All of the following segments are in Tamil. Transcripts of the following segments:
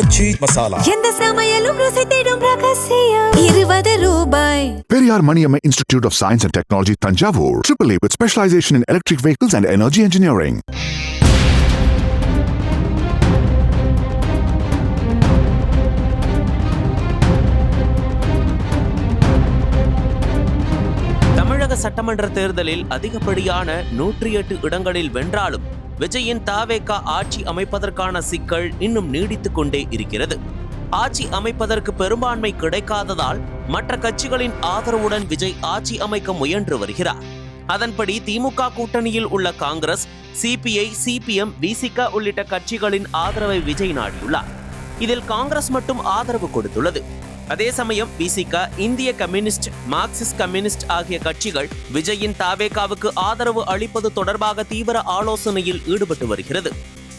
ஆச்சி மசாலா. எந்த சமையலும் ருசி தேடும் ரகசியம் 20 ரூபாய். Periyar Maniamma Institute of Science and Technology, Tanjavur. AAA with specialization in electric vehicles and energy engineering. தமிழக சட்டமன்ற தேர்தலில் அதிகப்படியான 108 இடங்களில் வென்றாலும் விஜயின் தாவேகா ஆட்சி அமைப்பதற்கான சிக்கல் இன்னும் நீடித்துக் கொண்டே இருக்கிறது. ஆட்சி அமைப்பதற்கு பெரும்பான்மை கிடைக்காததால் மற்ற கட்சிகளின் ஆதரவுடன் விஜய் ஆட்சி அமைக்க முயன்று வருகிறார். அதன்படி திமுக கூட்டணியில் உள்ள காங்கிரஸ், சிபிஐ, சிபிஎம், விசிக உள்ளிட்ட கட்சிகளின் ஆதரவை விஜய் நாடியுள்ளார். இதில் காங்கிரஸ் மட்டும் ஆதரவு கொடுத்துள்ளது. அதே சமயம் விசிக, இந்திய கம்யூனிஸ்ட், மார்க்சிஸ்ட் கம்யூனிஸ்ட் ஆகிய கட்சிகள் விஜயின் தாவேகாவுக்கு ஆதரவு அளிப்பது தொடர்பாக தீவிர ஆலோசனையில் ஈடுபட்டு வருகிறது.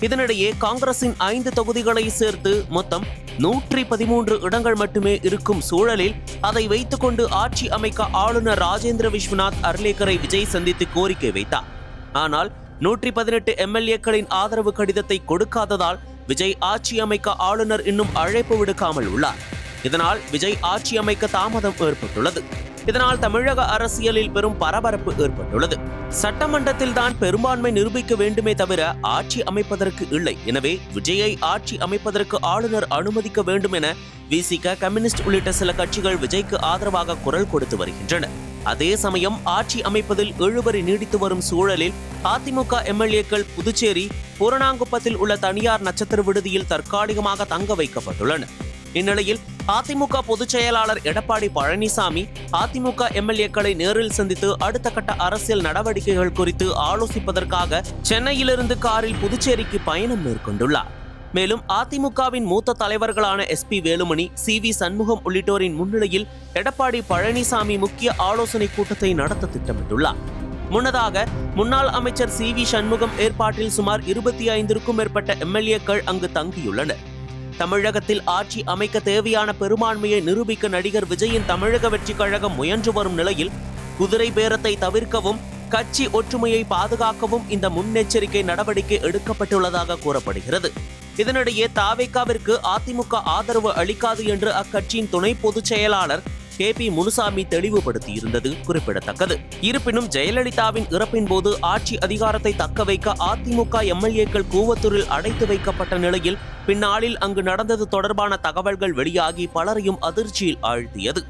இதனிடையே காங்கிரசின் 5 தொகுதிகளை சேர்த்து மொத்தம் 113 இடங்கள் மட்டுமே இருக்கும் சூழலில் அதை வைத்துக் கொண்டு ஆட்சி அமைக்க ஆளுநர் ராஜேந்திர விஸ்வநாத் அர்லேக்கரை விஜய் சந்தித்து கோரிக்கை வைத்தார். ஆனால் 118 எம்எல்ஏக்களின் ஆதரவு கடிதத்தை கொடுக்காததால் விஜய் ஆட்சி அமைக்க ஆளுநர் இன்னும் அழைப்பு விடுக்காமல் உள்ளார். இதனால் விஜய் ஆட்சி அமைக்க தாமதம் ஏற்பட்டுள்ளது. இதனால் தமிழக அரசியலில் பெரும் பரபரப்பு ஏற்பட்டுள்ளது. சட்டமன்றத்தில் தான் பெரும்பான்மை நிரூபிக்க வேண்டுமே தவிர ஆட்சி அமைப்பதற்கு இல்லை. எனவே விஜயை ஆட்சி அமைப்பதற்கு ஆளுநர் அனுமதிக்க வேண்டும் என விசிக, கம்யூனிஸ்ட் உள்ளிட்ட சில கட்சிகள் விஜய்க்கு ஆதரவாக குரல் கொடுத்து வருகின்றன. அதே சமயம் ஆட்சி அமைப்பதில் இழுபறி நீடித்து வரும் சூழலில் அதிமுக எம்எல்ஏக்கள் புதுச்சேரி பூரணாங்குப்பத்தில் உள்ள தனியார் நட்சத்திர விடுதியில் தற்காலிகமாக தங்க வைக்கப்பட்டுள்ளனர். இந்நிலையில் அதிமுக பொதுச் செயலாளர் எடப்பாடி பழனிசாமி அதிமுக எம்எல்ஏக்களை நேரில் சந்தித்து அடுத்த கட்ட அரசியல் நடவடிக்கைகள் குறித்து ஆலோசிப்பதற்காக சென்னையிலிருந்து காரில் புதுச்சேரிக்கு பயணம் மேற்கொண்டுள்ளார். மேலும் அதிமுகவின் மூத்த தலைவர்களான எஸ்பி வேலுமணி, சி.வி. சண்முகம் உள்ளிட்டோரின் முன்னிலையில் எடப்பாடி பழனிசாமி முக்கிய ஆலோசனை கூட்டத்தை நடத்த திட்டமிட்டுள்ளார். முன்னதாக முன்னாள் அமைச்சர் சி.வி. சண்முகம் ஏற்பாட்டில் சுமார் 25க்கும் மேற்பட்ட எம்எல்ஏக்கள் அங்கு தங்கியுள்ளனர். தமிழகத்தில் ஆட்சி அமைக்க தேவையான பெரும்பான்மையை நிரூபிக்க நடிகர் விஜயின் தமிழக வெற்றி கழகம் முயன்று வரும் நிலையில் குதிரை பேரத்தை தவிர்க்கவும் கட்சி ஒற்றுமையை பாதுகாக்கவும் இந்த முன்னெச்சரிக்கை நடவடிக்கை எடுக்கப்பட்டுள்ளதாக கூறப்படுகிறது. இதனிடையே தாவேகாவிற்கு அதிமுக ஆதரவு அளிக்காது என்று அக்கட்சியின் துணை பொதுச் செயலாளர் கே.பி. முனுசாமி தெளிவுபடுத்தியிருந்தது குறிப்பிடத்தக்கது. இருப்பினும் ஜெயலலிதாவின் இறப்பின் போது ஆட்சி அதிகாரத்தை தக்க வைக்க அதிமுக எம்எல்ஏக்கள் கூவத்தூரில் அடைத்து வைக்கப்பட்ட நிலையில் பின்னாளில் அங்கு நடந்தது தொடர்பான தகவல்கள் வெளியாகி பலரையும் அதிர்ச்சியில் ஆழ்த்தியது.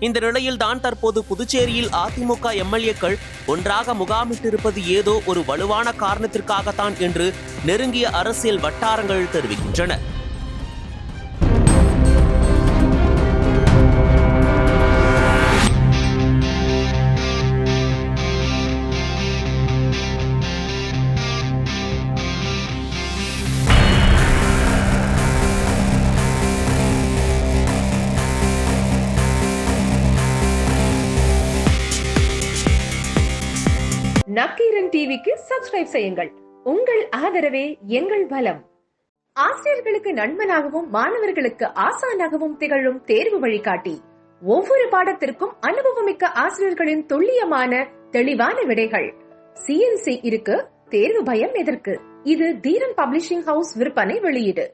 இந்த நிலையில் தான் தற்போது புதுச்சேரியில் அதிமுக எம்எல்ஏக்கள் ஒன்றாக முகாமிட்டிருப்பது ஏதோ ஒரு வலுவான காரணத்திற்காகத்தான் என்று நெருங்கிய அரசியல் வட்டாரங்கள் தெரிவிக்கின்றன. நக்கீரன் டிவிக்கு சப்ஸ்கிரைப் செய்யுங்கள். உங்கள் ஆதரவே எங்கள் பலம். ஆசிரியர்களுக்கு நண்பனாகவும் மாணவர்களுக்கு ஆசானாகவும் திகழும் தேர்வு வழிகாட்டி. ஒவ்வொரு பாடத்திற்கும் அனுபவமிக்க ஆசிரியர்களின் துல்லியமான தெளிவான விடைகள். CNC இருக்கு, தேர்வு பயம் எதற்கு? இது தீரன் பப்ளிஷிங் ஹவுஸ் விற்பனை வெளியீடு.